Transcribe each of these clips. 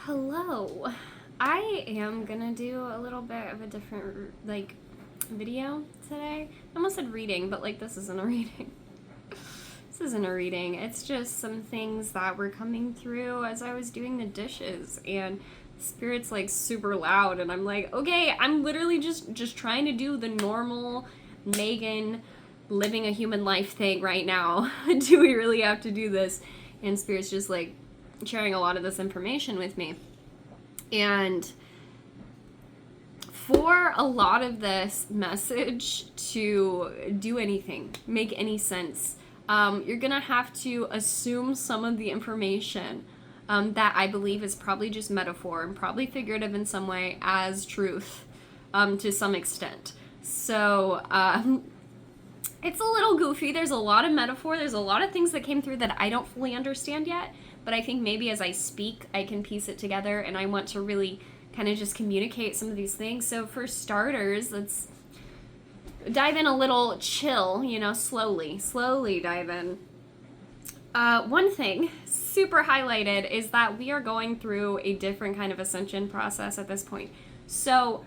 Hello. I am gonna do a little bit of a different video today. I almost said reading, but this isn't a reading. This isn't a reading. It's just some things that were coming through as I was doing the dishes, and Spirit's super loud, and I'm like, okay, I'm literally just trying to do the normal Megan living a human life thing right now. Do we really have to do this? And Spirit's just sharing a lot of this information with me. And for a lot of this message to do anything, make any sense, you're gonna have to assume some of the information that I believe is probably just metaphor and probably figurative in some way as truth to some extent. So it's a little goofy. There's a lot of metaphor. There's a lot of things that came through that I don't fully understand yet. But I think maybe as I speak, I can piece it together, and I want to really kind of just communicate some of these things. So for starters, let's dive in a little chill, slowly dive in. One thing super highlighted is that we are going through a different kind of ascension process at this point. So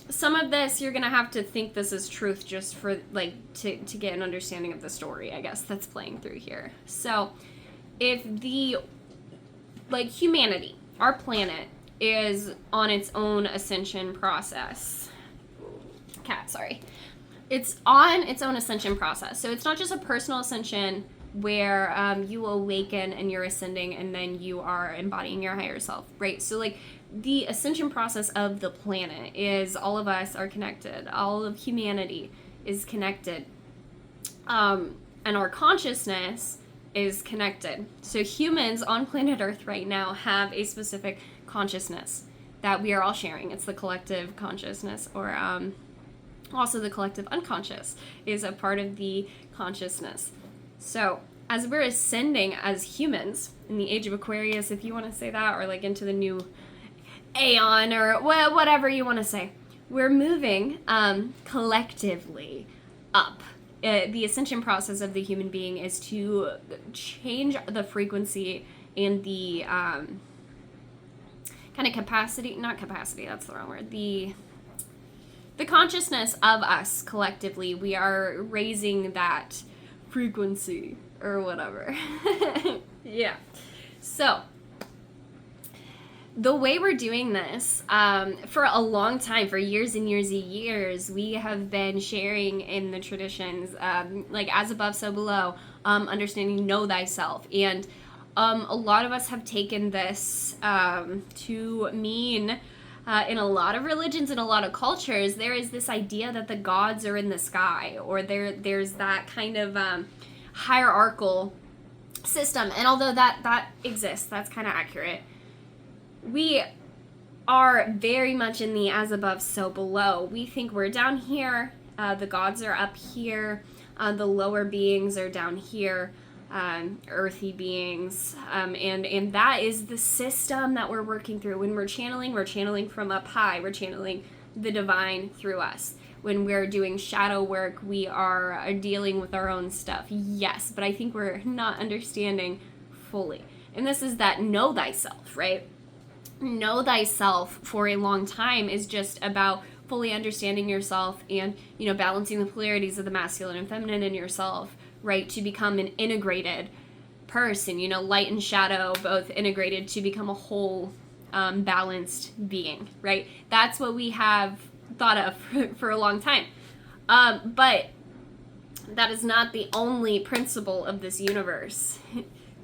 some of this, you're going to have to think this is truth just for, to get an understanding of the story, I guess, that's playing through here. So if humanity, our planet, is on its own ascension process. It's on its own ascension process. So it's not just a personal ascension where you awaken and you're ascending and then you are embodying your higher self, right? So the ascension process of the planet is all of us are connected. All of humanity is connected. And our consciousness is connected. So humans on planet Earth right now have a specific consciousness that we are all sharing. It's the collective consciousness, or also the collective unconscious is a part of the consciousness. So as we're ascending as humans in the age of Aquarius, if you want to say that, or into the new aeon, or whatever you want to say, we're moving collectively up. The ascension process of the human being is to change the frequency and the kind of that's the wrong word, the consciousness of us collectively. We are raising that frequency or whatever. Yeah. So the way we're doing this, for a long time, for years and years and years, we have been sharing in the traditions, as above, so below, understanding know thyself. And a lot of us have taken this to mean, in a lot of religions, in a lot of cultures, there is this idea that the gods are in the sky, or there's that kind of hierarchical system. And although that exists, that's kind of accurate, we are very much in the as above, so below. We think we're down here, the gods are up here, the lower beings are down here, earthy beings, and that is the system that we're working through. When we're channeling from up high, we're channeling the divine through us. When we're doing shadow work, we are dealing with our own stuff, yes, but I think we're not understanding fully. And this is that know thyself, right? Know thyself for a long time is just about fully understanding yourself and, balancing the polarities of the masculine and feminine in yourself, right? To become an integrated person, light and shadow both integrated to become a whole, balanced being, right? That's what we have thought of for a long time. But that is not the only principle of this universe.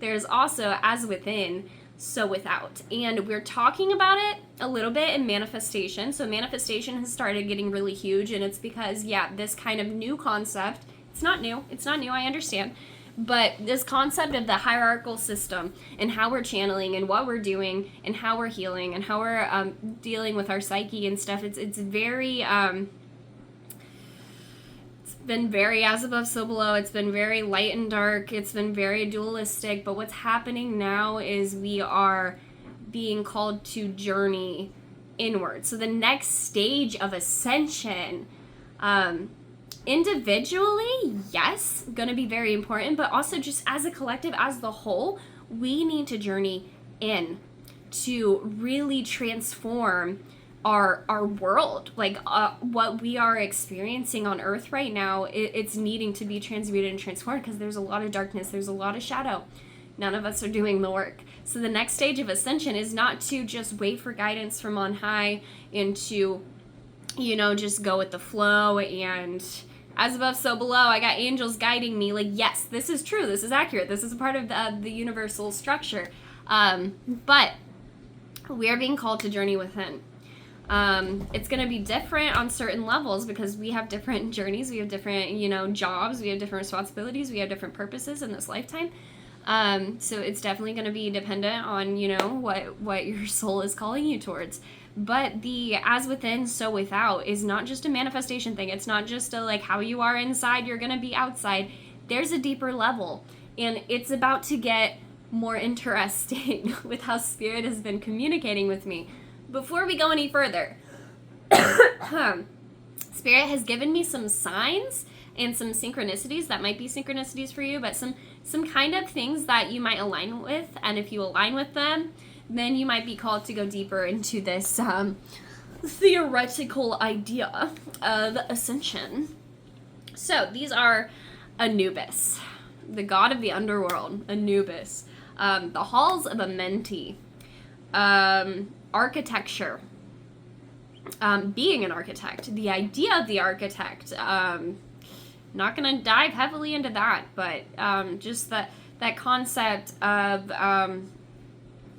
There's also as within, so without. And we're talking about it a little bit in manifestation. So manifestation has started getting really huge, and it's because, this kind of new concept, it's not new, I understand, but this concept of the hierarchical system and how we're channeling and what we're doing and how we're healing and how we're dealing with our psyche and stuff, it's very, been very as above, so below. It's been very light and dark. It's been very dualistic. But what's happening now is we are being called to journey inward. So the next stage of ascension, individually, yes, going to be very important, but also just as a collective, as the whole, we need to journey in. to really transform our world. Like what we are experiencing on earth right now, it's needing to be transmuted and transformed because there's a lot of darkness, there's a lot of shadow. None of us are doing the work. So the next stage of ascension is not to just wait for guidance from on high and to, just go with the flow and as above, so below. I got angels guiding me. Like, yes, this is true. This is accurate. This is a part of the universal structure. But we are being called to journey within. It's going to be different on certain levels because we have different journeys. We have different, jobs. We have different responsibilities. We have different purposes in this lifetime. So it's definitely going to be dependent on, what your soul is calling you towards. But the as within, so without is not just a manifestation thing. It's not just a like how you are inside, you're going to be outside. There's a deeper level. And it's about to get more interesting with how Spirit has been communicating with me. Before we go any further, Spirit has given me some signs and some synchronicities that might be synchronicities for you, but some kind of things that you might align with. And if you align with them, then you might be called to go deeper into this theoretical idea of ascension. So these are Anubis, the god of the underworld, Anubis, the halls of Amenti, architecture, being an architect, the idea of the architect. Not going to dive heavily into that, but just that concept of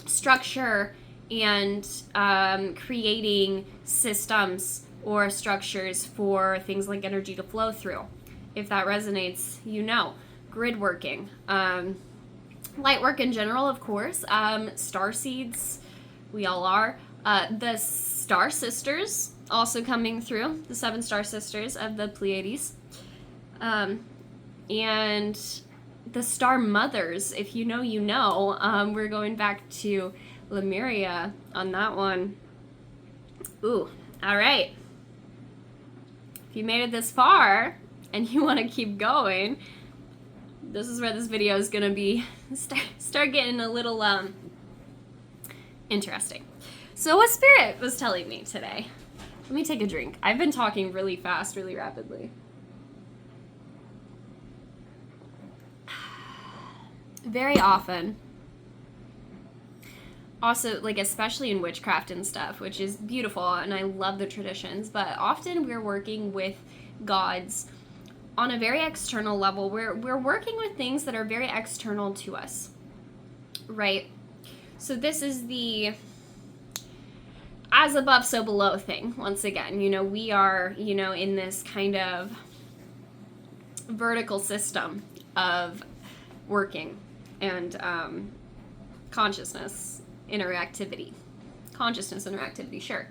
structure and creating systems or structures for things like energy to flow through. If that resonates, grid working, light work in general, of course, star seeds, we all are. The star sisters also coming through, the 7 star sisters of the Pleiades. And the star mothers, if you know, we're going back to Lemuria on that one. Ooh, all right. If you made it this far and you want to keep going, this is where this video is going to be, start getting a little, interesting. So what Spirit was telling me today, let me take a drink. I've been talking really fast, really rapidly. Very often, also, like, especially in witchcraft and stuff, which is beautiful, and I love the traditions, but often we're working with gods on a very external level. We're working with things that are very external to us, right? So this is the as above, so below thing. Once again, we are, in this kind of vertical system of working and consciousness interactivity, sure.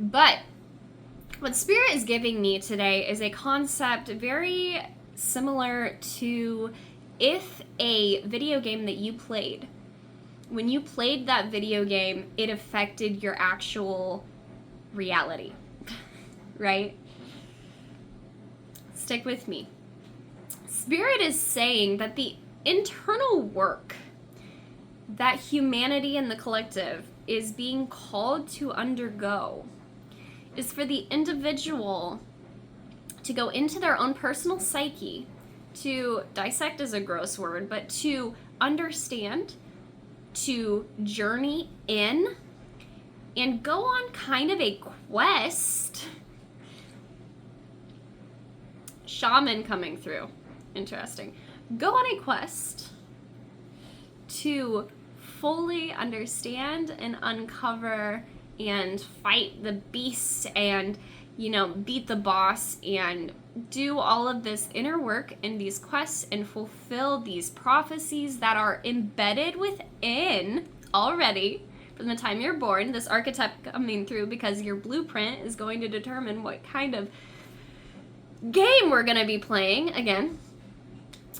But what Spirit is giving me today is a concept very similar to if a video game that you played, when you played that video game, it affected your actual reality, right? Stick with me. Spirit is saying that the internal work that humanity and the collective is being called to undergo is for the individual to go into their own personal psyche, to dissect is a gross word, but to understand, to journey in, and go on kind of a quest. Shaman coming through. Interesting. Go on a quest to fully understand and uncover and fight the beast and, beat the boss and do all of this inner work in these quests and fulfill these prophecies that are embedded within already from the time you're born. This archetype coming through because your blueprint is going to determine what kind of game we're going to be playing. Again,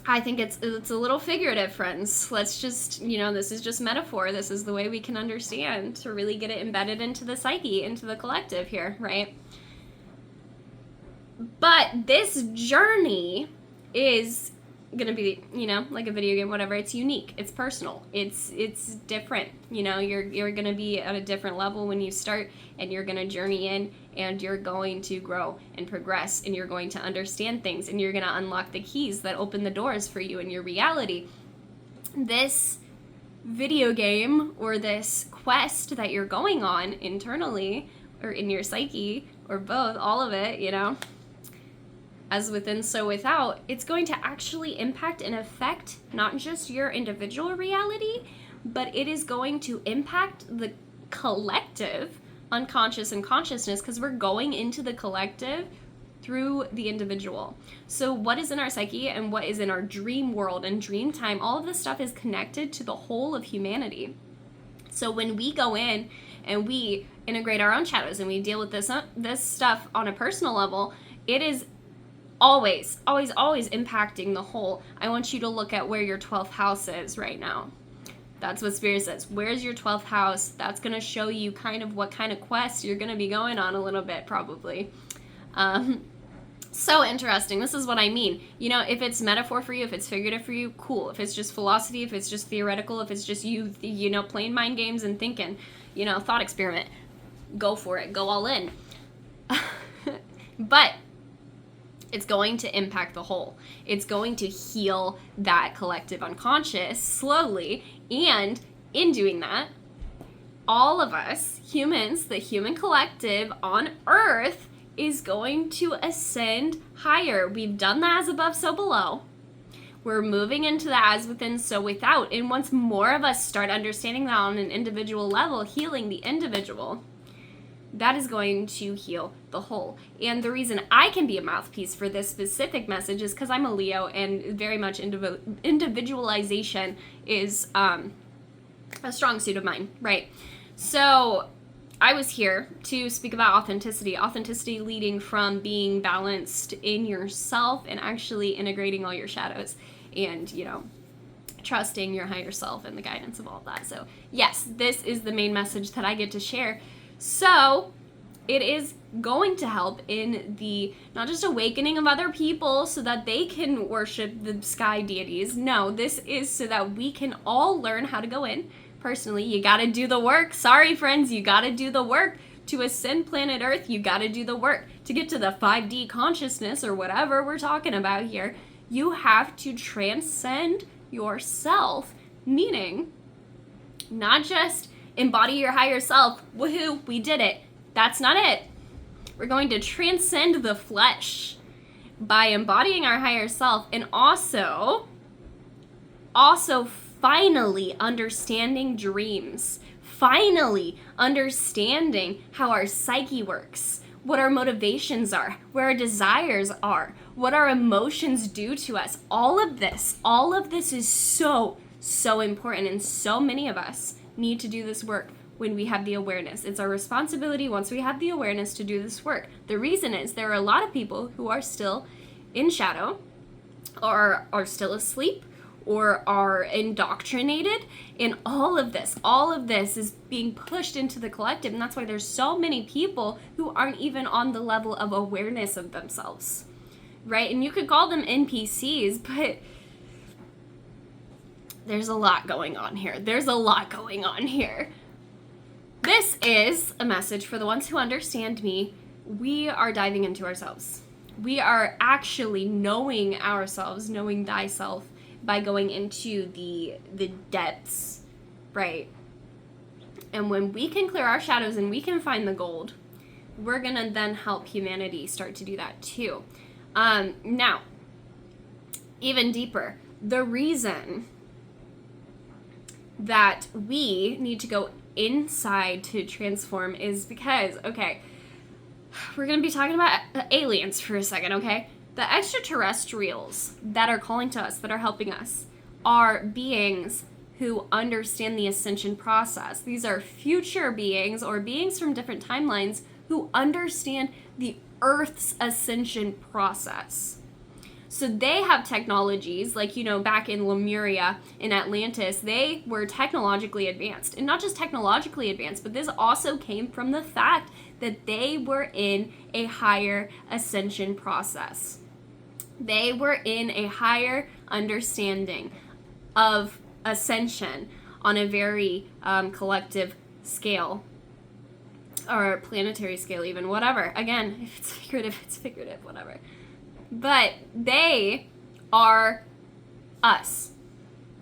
I think it's a little figurative, friends. Let's just, this is just metaphor. This is the way we can understand to really get it embedded into the psyche, into the collective here, right? But this journey is gonna be, like a video game, whatever. It's unique, it's personal, it's different. You're gonna be at a different level when you start, and you're gonna journey in, and you're going to grow and progress, and you're going to understand things, and you're gonna unlock the keys that open the doors for you in your reality. This video game, or this quest that you're going on internally, or in your psyche, or both, all of it, as within, so without, it's going to actually impact and affect not just your individual reality, but it is going to impact the collective unconscious and consciousness, because we're going into the collective through the individual. So what is in our psyche and what is in our dream world and dream time, all of this stuff is connected to the whole of humanity. So when we go in and we integrate our own shadows and we deal with this stuff on a personal level, it is always impacting the whole. I want you to look at where your 12th house is right now. That's what Spirit says. Where's your 12th house? That's going to show you kind of what kind of quest you're going to be going on a little bit, probably. So interesting. This is what I mean. If it's metaphor for you, if it's figurative for you, cool. If it's just philosophy, if it's just theoretical, if it's just you, playing mind games and thinking, thought experiment, go for it. Go all in. But it's going to impact the whole. It's going to heal that collective unconscious slowly. And in doing that, all of us humans, the human collective on Earth, is going to ascend higher. We've done the as above, so below. We're moving into the as within, so without. And once more of us start understanding that on an individual level, healing the individual, that is going to heal the whole. And the reason I can be a mouthpiece for this specific message is because I'm a Leo, and very much individualization is a strong suit of mine, right? So I was here to speak about authenticity leading from being balanced in yourself and actually integrating all your shadows and, trusting your higher self and the guidance of all of that. So yes, this is the main message that I get to share. So it is going to help in the not just awakening of other people so that they can worship the sky deities. No, this is so that we can all learn how to go in. Personally, you got to do the work. Sorry, friends, you got to do the work. To ascend planet Earth, you got to do the work. To get to the 5D consciousness or whatever we're talking about here, you have to transcend yourself, meaning not just embody your higher self. Woohoo, we did it. That's not it. We're going to transcend the flesh by embodying our higher self, and also finally understanding dreams, finally understanding how our psyche works, what our motivations are, where our desires are, what our emotions do to us. All of this is so important, and so many of us need to do this work when we have the awareness. It's our responsibility once we have the awareness to do this work. The reason is there are a lot of people who are still in shadow, or are still asleep, or are indoctrinated, and all of this is being pushed into the collective, and that's why there's so many people who aren't even on the level of awareness of themselves, right? And you could call them NPCs, but there's a lot going on here. This is a message for the ones who understand me. We are diving into ourselves. We are actually knowing ourselves, knowing thyself, by going into the depths, right? And when we can clear our shadows and we can find the gold, we're gonna then help humanity start to do that too. Now, even deeper, the reason that we need to go inside to transform is because, okay, we're gonna be talking about aliens for a second, okay? The extraterrestrials that are calling to us, that are helping us, are beings who understand the ascension process. These are future beings, or beings from different timelines, who understand the Earth's ascension process. So they have technologies, like, back in Lemuria, in Atlantis, they were technologically advanced. And not just technologically advanced, but this also came from the fact that they were in a higher ascension process. They were in a higher understanding of ascension on a very collective scale, or planetary scale even, whatever. Again, if it's figurative, whatever. But they are us,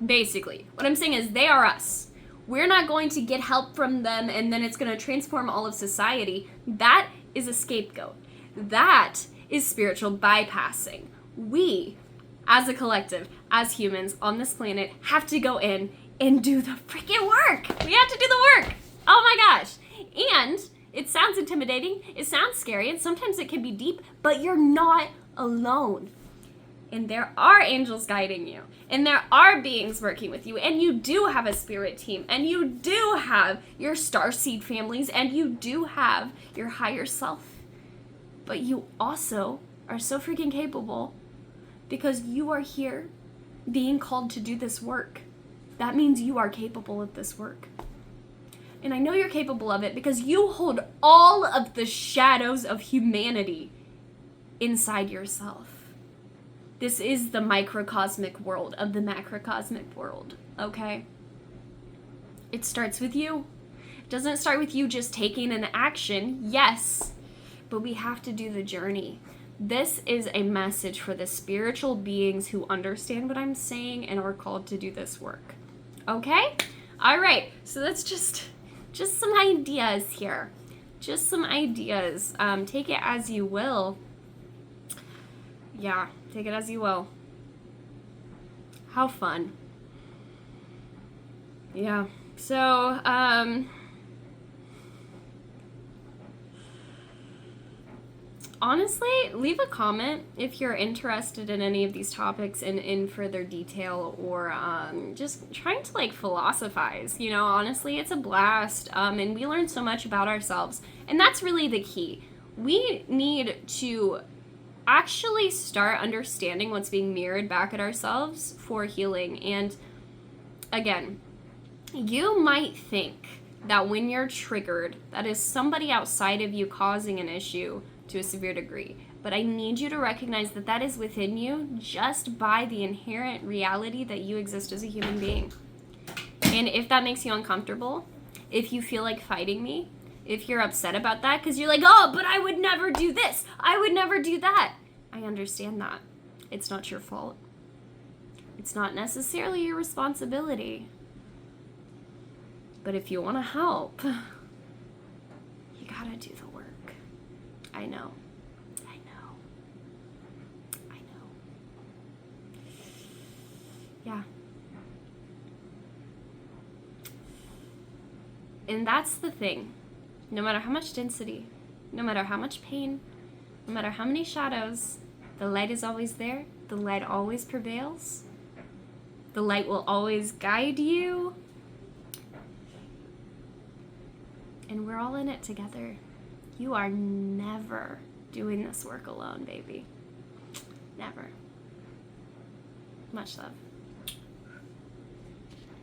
basically. What I'm saying is they are us. We're not going to get help from them and then it's going to transform all of society. That is a scapegoat. That is spiritual bypassing. We, as a collective, as humans on this planet, have to go in and do the freaking work. We have to do the work. Oh my gosh. And it sounds intimidating, it sounds scary, and sometimes it can be deep, but you're not alone. And there are angels guiding you, and there are beings working with you, and you do have a spirit team, and you do have your starseed families, and you do have your higher self. But you also are so freaking capable because you are here being called to do this work. That means you are capable of this work. And I know you're capable of it because you hold all of the shadows of humanity inside yourself. This is the microcosmic world of the macrocosmic world, okay? It starts with you. It doesn't start with you just taking an action, yes, but we have to do the journey. This is a message for the spiritual beings who understand what I'm saying and are called to do this work, okay? All right, so that's just some ideas here. Just some ideas. Take it as you will. Yeah, take it as you will. How fun. Yeah. So, honestly, leave a comment if you're interested in any of these topics in further detail, or just trying to like philosophize. You know, honestly, it's a blast, and we learn so much about ourselves, and that's really the key. We need to actually start understanding what's being mirrored back at ourselves for healing. And again, you might think that when you're triggered, that is somebody outside of you causing an issue to a severe degree. But I need you to recognize that that is within you just by the inherent reality that you exist as a human being. And if that makes you uncomfortable, if you feel like fighting me, if you're upset about that because you're like, oh, but I would never do this, I would never do that, I understand that. It's not your fault. It's not necessarily your responsibility. But if you want to help, you gotta do the work. I know. Yeah. And that's the thing. No matter how much density, no matter how much pain, no matter how many shadows, the light is always there. The light always prevails. The light will always guide you. And we're all in it together. You are never doing this work alone, baby. Never. Much love.